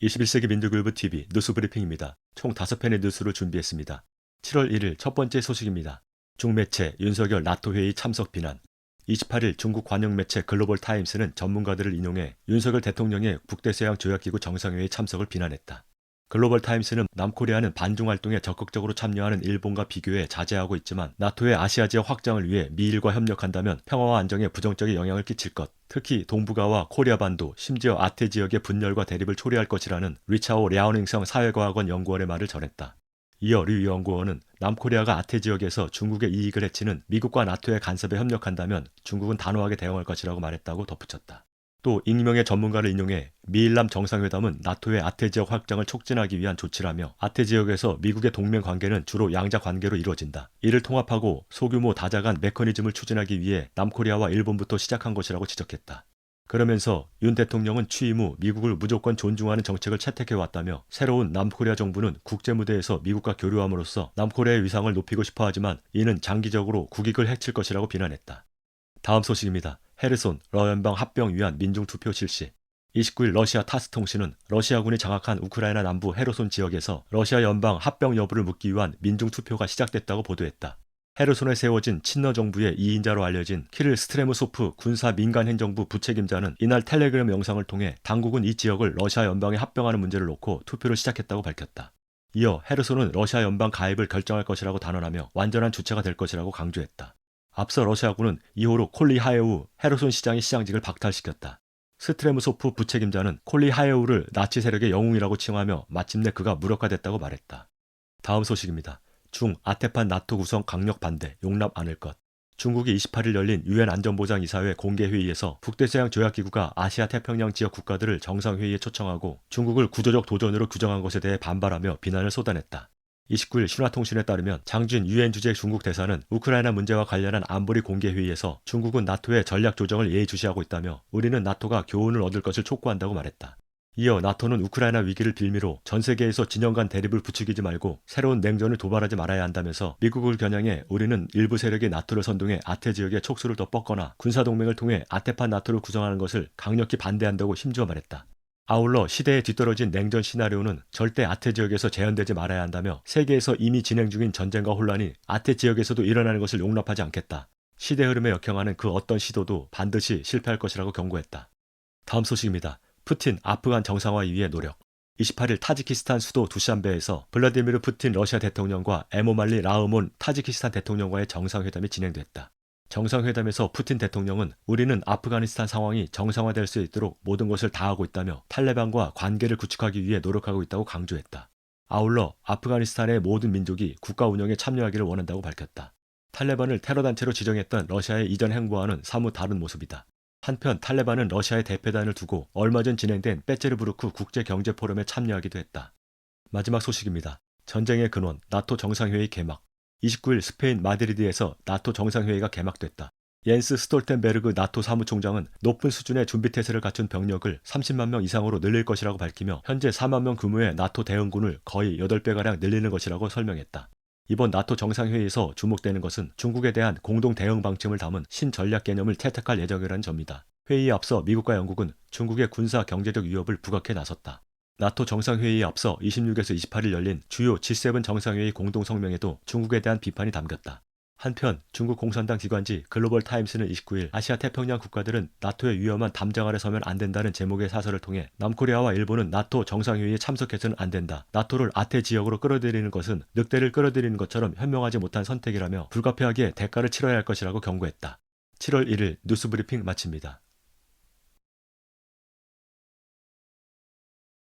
21세기 민주교육부 TV 뉴스 브리핑입니다. 총 5편의 뉴스를 준비했습니다. 7월 1일 첫 번째 소식입니다. 중매체 윤석열 나토 회의 참석 비난. 28일 중국 관영 매체 글로벌 타임스는 전문가들을 인용해 윤석열 대통령의 북대서양 조약기구 정상회의 참석을 비난했다. 글로벌 타임스는 남코리아는 반중 활동에 적극적으로 참여하는 일본과 비교해 자제하고 있지만 나토의 아시아 지역 확장을 위해 미일과 협력한다면 평화와 안정에 부정적인 영향을 끼칠 것, 특히 동북아와 코리아 반도, 심지어 아태 지역의 분열과 대립을 초래할 것이라는 리차오 랴오닝성 사회과학원 연구원의 말을 전했다. 이어 류 연구원은 남코리아가 아태 지역에서 중국의 이익을 해치는 미국과 나토의 간섭에 협력한다면 중국은 단호하게 대응할 것이라고 말했다고 덧붙였다. 또 익명의 전문가를 인용해 미일남 정상회담은 나토의 아태 지역 확장을 촉진하기 위한 조치라며 아태 지역에서 미국의 동맹 관계는 주로 양자 관계로 이루어진다. 이를 통합하고 소규모 다자간 메커니즘을 추진하기 위해 남코리아와 일본부터 시작한 것이라고 지적했다. 그러면서 윤 대통령은 취임 후 미국을 무조건 존중하는 정책을 채택해왔다며 새로운 남코리아 정부는 국제무대에서 미국과 교류함으로써 남코리아의 위상을 높이고 싶어 하지만 이는 장기적으로 국익을 해칠 것이라고 비난했다. 다음 소식입니다. 헤르손 러연방 합병 위한 민중투표 실시. 29일 러시아 타스 통신은 러시아군이 장악한 우크라이나 남부 헤르손 지역에서 러시아 연방 합병 여부를 묻기 위한 민중투표가 시작됐다고 보도했다. 헤르손에 세워진 친러 정부의 2인자로 알려진 키릴 스트레무소프 군사민간행정부 부책임자는 이날 텔레그램 영상을 통해 당국은 이 지역을 러시아 연방에 합병하는 문제를 놓고 투표를 시작했다고 밝혔다. 이어 헤르손은 러시아 연방 가입을 결정할 것이라고 단언하며 완전한 주체가 될 것이라고 강조했다. 앞서 러시아군은 이후로 콜리하예우 헤르손 시장의 시장직을 박탈시켰다. 스트레무소프 부책임자는 콜리하예우를 나치 세력의 영웅이라고 칭하며 마침내 그가 무력화됐다고 말했다. 다음 소식입니다. 중 아테판 나토 구성 강력 반대 용납 않을 것. 중국이 28일 열린 유엔 안전보장이사회 공개회의에서 북대서양 조약기구가 아시아 태평양 지역 국가들을 정상회의에 초청하고 중국을 구조적 도전으로 규정한 것에 대해 반발하며 비난을 쏟아냈다. 29일 신화통신에 따르면 장준 유엔 주재 중국 대사는 우크라이나 문제와 관련한 안보리 공개회의에서 중국은 나토의 전략 조정을 예의주시하고 있다며 우리는 나토가 교훈을 얻을 것을 촉구한다고 말했다. 이어 나토는 우크라이나 위기를 빌미로 전 세계에서 진영 간 대립을 부추기지 말고 새로운 냉전을 도발하지 말아야 한다면서 미국을 겨냥해 우리는 일부 세력의 나토를 선동해 아태 지역의 촉수를 더 뻗거나 군사동맹을 통해 아테판 나토를 구성하는 것을 강력히 반대한다고 힘주어 말했다. 아울러 시대에 뒤떨어진 냉전 시나리오는 절대 아태 지역에서 재현되지 말아야 한다며 세계에서 이미 진행 중인 전쟁과 혼란이 아태 지역에서도 일어나는 것을 용납하지 않겠다. 시대 흐름에 역행하는 그 어떤 시도도 반드시 실패할 것이라고 경고했다. 다음 소식입니다. 푸틴 아프간 정상화를 위해 노력. 28일 타지키스탄 수도 두샨베에서 블라디미르 푸틴 러시아 대통령과 에모말리 라흐몬 타지키스탄 대통령과의 정상회담이 진행됐다. 정상회담에서 푸틴 대통령은 우리는 아프가니스탄 상황이 정상화될 수 있도록 모든 것을 다하고 있다며 탈레반과 관계를 구축하기 위해 노력하고 있다고 강조했다. 아울러 아프가니스탄의 모든 민족이 국가 운영에 참여하기를 원한다고 밝혔다. 탈레반을 테러단체로 지정했던 러시아의 이전 행보와는 사뭇 다른 모습이다. 한편 탈레반은 러시아의 대표단을 두고 얼마 전 진행된 빼제르부르크 국제경제포럼에 참여하기도 했다. 마지막 소식입니다. 전쟁의 근원 나토 정상회의 개막. 29일 스페인 마드리드에서 나토 정상회의가 개막됐다. 옌스 스톨텐베르그 나토 사무총장은 높은 수준의 준비태세를 갖춘 병력을 30만 명 이상으로 늘릴 것이라고 밝히며 현재 4만 명 규모의 나토 대응군을 거의 8배가량 늘리는 것이라고 설명했다. 이번 나토 정상회의에서 주목되는 것은 중국에 대한 공동 대응 방침을 담은 신전략 개념을 채택할 예정이라는 점이다. 회의에 앞서 미국과 영국은 중국의 군사 경제적 위협을 부각해 나섰다. 나토 정상회의에 앞서 26에서 28일 열린 주요 G7 정상회의 공동성명에도 중국에 대한 비판이 담겼다. 한편 중국 공산당 기관지 글로벌 타임스는 29일 아시아 태평양 국가들은 나토의 위험한 담장 아래 서면 안 된다는 제목의 사설을 통해 남코리아와 일본은 나토 정상회의에 참석해서는 안 된다. 나토를 아태 지역으로 끌어들이는 것은 늑대를 끌어들이는 것처럼 현명하지 못한 선택이라며 불가피하게 대가를 치러야 할 것이라고 경고했다. 7월 1일 뉴스브리핑 마칩니다.